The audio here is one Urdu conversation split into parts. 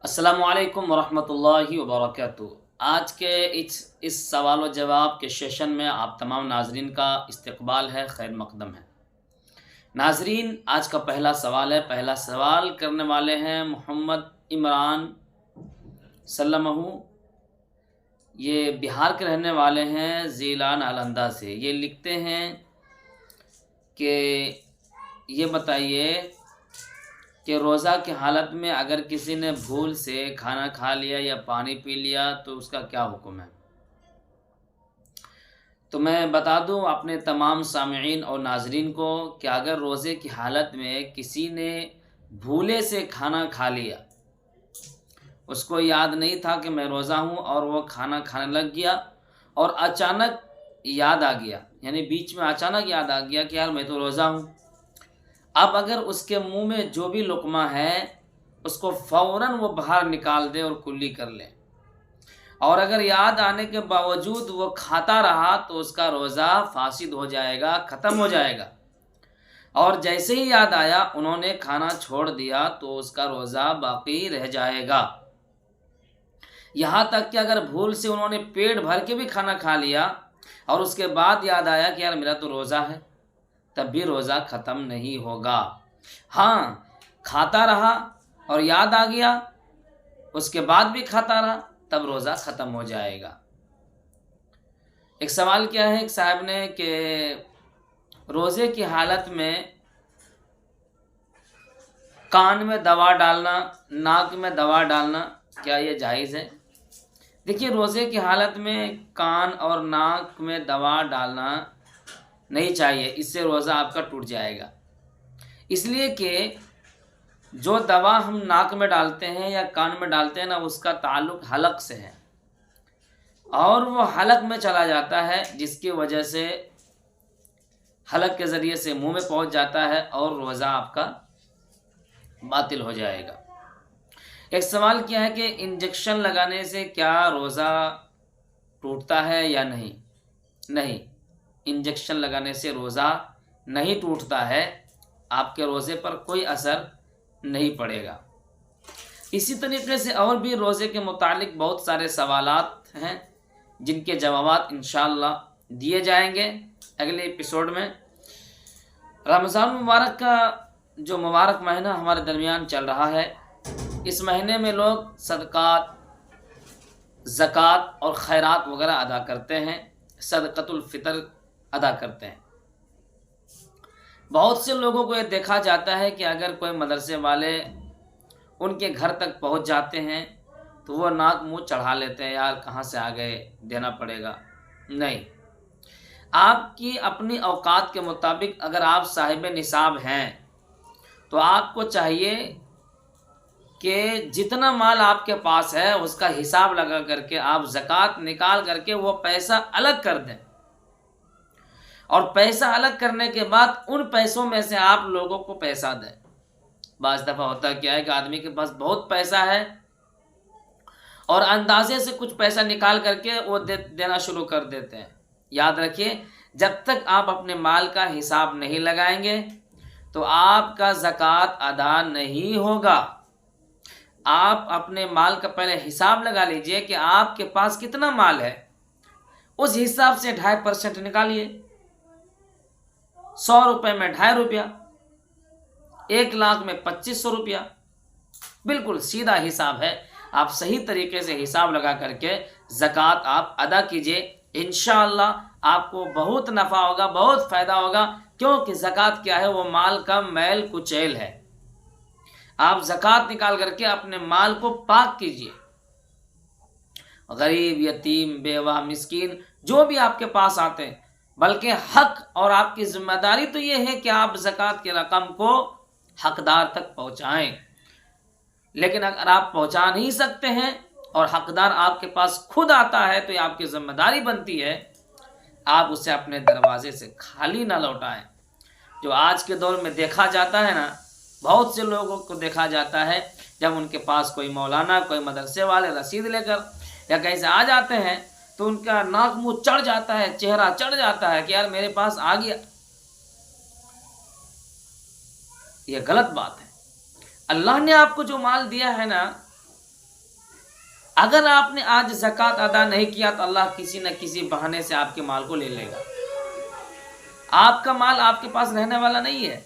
السلام علیکم ورحمۃ اللہ وبرکاتہ۔ آج کے اس سوال و جواب کے سیشن میں آپ تمام ناظرین کا استقبال ہے، خیر مقدم ہے۔ ناظرین، آج کا پہلا سوال ہے۔ پہلا سوال کرنے والے ہیں محمد عمران سلمہ۔ یہ بہار کے رہنے والے ہیں، ضلع نالندہ سے۔ یہ لکھتے ہیں کہ یہ بتائیے کہ روزہ کی حالت میں اگر کسی نے بھول سے کھانا کھا لیا یا پانی پی لیا تو اس کا کیا حکم ہے؟ تو میں بتا دوں اپنے تمام سامعین اور ناظرین کو کہ اگر روزے کی حالت میں کسی نے بھولے سے کھانا کھا لیا، اس کو یاد نہیں تھا کہ میں روزہ ہوں، اور وہ کھانا کھانے لگ گیا اور اچانک یاد آ گیا، یعنی بیچ میں اچانک یاد آ گیا کہ یار میں تو روزہ ہوں۔ اب اگر اس کے منہ میں جو بھی لقمہ ہے اس کو فوراً وہ باہر نکال دے اور کلی کر لے، اور اگر یاد آنے کے باوجود وہ کھاتا رہا تو اس کا روزہ فاسد ہو جائے گا، ختم ہو جائے گا۔ اور جیسے ہی یاد آیا انہوں نے کھانا چھوڑ دیا تو اس کا روزہ باقی رہ جائے گا۔ یہاں تک کہ اگر بھول سے انہوں نے پیٹ بھر کے بھی کھانا کھا لیا اور اس کے بعد یاد آیا کہ یار میرا تو روزہ ہے، تب بھی روزہ ختم نہیں ہوگا۔ ہاں، کھاتا رہا اور یاد آ گیا، اس کے بعد بھی کھاتا رہا، تب روزہ ختم ہو جائے گا۔ ایک سوال کیا ہے ایک صاحب نے کہ روزے کی حالت میں کان میں دوا ڈالنا، ناک میں دوا ڈالنا، کیا یہ جائز ہے؟ دیکھیے، روزے کی حالت میں کان اور ناک میں دوا ڈالنا نہیں چاہیے، اس سے روزہ آپ کا ٹوٹ جائے گا۔ اس لیے کہ جو دوا ہم ناک میں ڈالتے ہیں یا کان میں ڈالتے ہیں نا، اس کا تعلق حلق سے ہے، اور وہ حلق میں چلا جاتا ہے، جس کی وجہ سے حلق کے ذریعے سے منہ میں پہنچ جاتا ہے اور روزہ آپ کا باطل ہو جائے گا۔ ایک سوال کیا ہے کہ انجیکشن لگانے سے کیا روزہ ٹوٹتا ہے یا نہیں؟ نہیں، انجیکشن لگانے سے روزہ نہیں ٹوٹتا ہے، آپ کے روزے پر کوئی اثر نہیں پڑے گا۔ اسی طریقے سے اور بھی روزے کے متعلق بہت سارے سوالات ہیں جن کے جوابات انشاءاللہ دیے جائیں گے اگلے ایپیسوڈ میں۔ رمضان مبارک کا جو مبارک مہینہ ہمارے درمیان چل رہا ہے، اس مہینے میں لوگ صدقات، زکوٰۃ اور خیرات وغیرہ ادا کرتے ہیں، صدقۃ الفطر ادا کرتے ہیں۔ بہت سے لوگوں کو یہ دیکھا جاتا ہے کہ اگر کوئی مدرسے والے ان کے گھر تک پہنچ جاتے ہیں تو وہ ناک منہ چڑھا لیتے ہیں، یار کہاں سے آ گئے، دینا پڑے گا۔ نہیں، آپ کی اپنی اوقات کے مطابق اگر آپ صاحب نصاب ہیں تو آپ کو چاہیے کہ جتنا مال آپ کے پاس ہے اس کا حساب لگا کر کے آپ زکوٰۃ نکال کر کے وہ پیسہ الگ کر دیں، اور پیسہ الگ کرنے کے بعد ان پیسوں میں سے آپ لوگوں کو پیسہ دیں۔ بعض دفعہ ہوتا کیا ہے کہ آدمی کے پاس بہت پیسہ ہے اور اندازے سے کچھ پیسہ نکال کر کے وہ دینا شروع کر دیتے ہیں۔ یاد رکھیے، جب تک آپ اپنے مال کا حساب نہیں لگائیں گے تو آپ کا زکوٰۃ ادا نہیں ہوگا۔ آپ اپنے مال کا پہلے حساب لگا لیجئے کہ آپ کے پاس کتنا مال ہے، اس حساب سے 2.5% نکالیے۔ 100 روپے میں 2.5 روپیہ، 1 لاکھ میں 2500 روپیہ، بالکل سیدھا حساب ہے۔ آپ صحیح طریقے سے حساب لگا کر کے زکوٰۃ آپ ادا کیجئے، انشاءاللہ آپ کو بہت نفع ہوگا، بہت فائدہ ہوگا، کیونکہ زکوٰۃ کیا ہے؟ وہ مال کا میل کچیل ہے۔ آپ زکوٰۃ نکال کر کے اپنے مال کو پاک کیجئے۔ غریب، یتیم، بیوہ، مسکین جو بھی آپ کے پاس آتے ہیں، بلکہ حق اور آپ کی ذمہ داری تو یہ ہے کہ آپ زکوٰۃ کی رقم کو حقدار تک پہنچائیں۔ لیکن اگر آپ پہنچا نہیں سکتے ہیں اور حقدار آپ کے پاس خود آتا ہے تو یہ آپ کی ذمہ داری بنتی ہے آپ اسے اپنے دروازے سے خالی نہ لوٹائیں۔ جو آج کے دور میں دیکھا جاتا ہے نا، بہت سے لوگوں کو دیکھا جاتا ہے جب ان کے پاس کوئی مولانا، کوئی مدرسے والے رسید لے کر یا کہیں سے آ جاتے ہیں تو ان کا ناک منہ چڑھ جاتا ہے، چہرہ چڑھ جاتا ہے کہ یار میرے پاس آ گیا۔ یہ غلط بات ہے۔ اللہ نے آپ کو جو مال دیا ہے نا، اگر آپ نے آج زکوٰۃ ادا نہیں کیا تو اللہ کسی نہ کسی بہانے سے آپ کے مال کو لے لے گا. آپ کا مال آپ کے پاس رہنے والا نہیں ہے.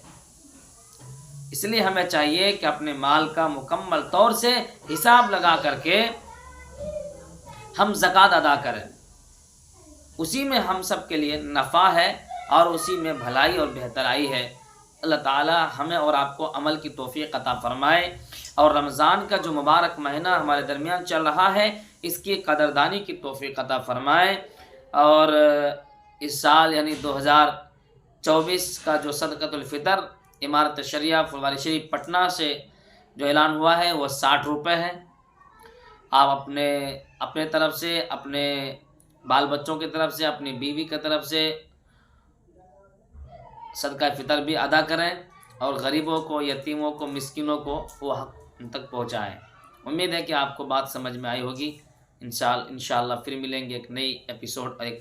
اس لیے ہمیں چاہیے کہ اپنے مال کا مکمل طور سے حساب لگا کر کے ہم زکوٰۃ ادا کریں. اسی میں ہم سب کے لیے نفع ہے اور اسی میں بھلائی اور بہترائی ہے. اللہ تعالی ہمیں اور آپ کو عمل کی توفیق عطا فرمائے، اور رمضان کا جو مبارک مہینہ ہمارے درمیان چل رہا ہے اس کی قدردانی کی توفیق عطا فرمائے. اور اس سال یعنی 2024 کا جو صدقۃ الفطر امارت شریعہ فلواری شریف پٹنہ سے جو اعلان ہوا ہے وہ 60 روپے ہے. آپ اپنے طرف سے، اپنے بال بچوں کی طرف سے، اپنی بیوی کی طرف سے صدقہ فطر بھی ادا کریں اور غریبوں کو، یتیموں کو، مسکینوں کو وہ حق ان تک پہنچائیں. امید ہے کہ آپ کو بات سمجھ میں آئی ہوگی. انشاءاللہ پھر ملیں گے ایک نئی ایپیسوڈ اور ایک